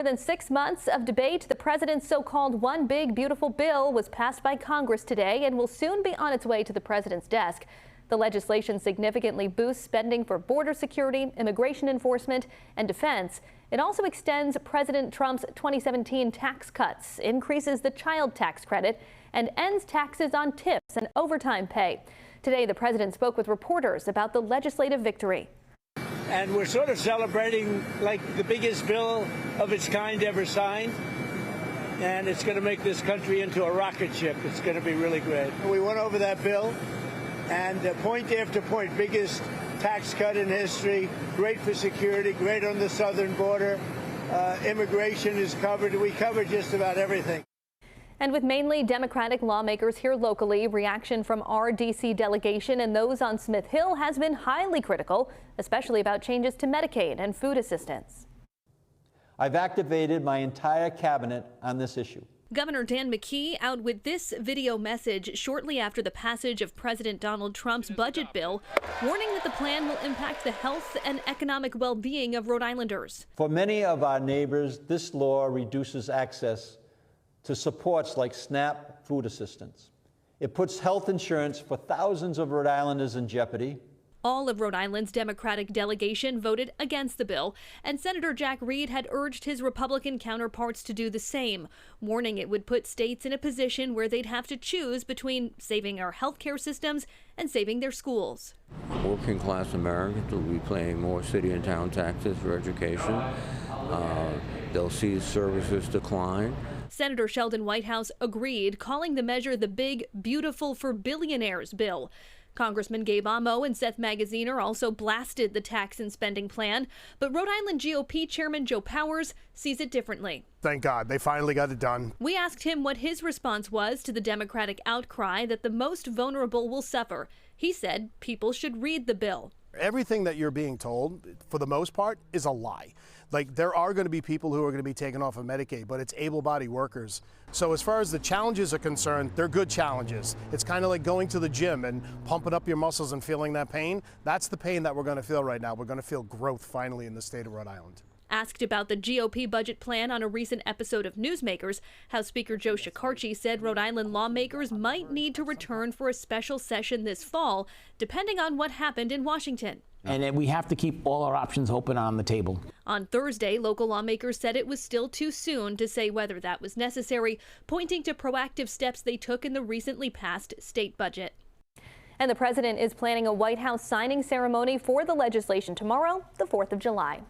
More than 6 months of debate, the president's so-called One Big Beautiful Bill was passed by Congress today and will soon be on its way to the president's desk. The legislation significantly boosts spending for border security, immigration enforcement, and defense. It also extends President Trump's 2017 tax cuts, increases the child tax credit, and ends taxes on tips and overtime pay. Today, the president spoke with reporters about the legislative victory. And we're sort of celebrating like the biggest bill of its kind ever signed. And it's going to make this country into a rocket ship. It's going to be really great. We went over that bill, and point after point, biggest tax cut in history, great for security, great on the southern border. Immigration is covered. We covered just about everything. And with mainly Democratic lawmakers here locally, reaction from our D.C. delegation and those on Smith Hill has been highly critical, especially about changes to Medicaid and food assistance. I've activated my entire cabinet on this issue. Governor Dan McKee out with this video message shortly after the passage of President Donald Trump's budget bill, warning that the plan will impact the health and economic well-being of Rhode Islanders. For many of our neighbors, this law reduces access to supports like SNAP food assistance. It puts health insurance for thousands of Rhode Islanders in jeopardy. All of Rhode Island's Democratic delegation voted against the bill, and Senator Reid had urged his Republican counterparts to do the same, warning it would put states in a position where they'd have to choose between saving our health care systems and saving their schools. Working class Americans will be paying more city and town taxes for education. They'll see services decline. Senator Sheldon Whitehouse agreed, calling the measure the Big Beautiful for Billionaires bill. Congressman Gabe Amo and Seth Magaziner also blasted the tax and spending plan, but Rhode Island GOP Chairman Joe Powers sees it differently. Thank God they finally got it done. We asked him what his response was to the Democratic outcry that the most vulnerable will suffer. He said people should read the bill. Everything that you're being told, for the most part, is a lie. Like, there are going to be people who are going to be taken off of Medicaid, but it's able-bodied workers. So as far as the challenges are concerned, they're good challenges. It's kind of like going to the gym and pumping up your muscles and feeling that pain. That's the pain that we're going to feel right now. We're going to feel growth finally in the state of Rhode Island. Asked about the GOP budget plan on a recent episode of Newsmakers, House Speaker Joe Shaki said Rhode Island lawmakers might need to return for a special session this fall, depending on what happened in Washington. And we have to keep all our options open on the table. On Thursday, local lawmakers said it was still too soon to say whether that was necessary, pointing to proactive steps they took in the recently passed state budget. And the president is planning a White House signing ceremony for the legislation tomorrow, the 4th of July.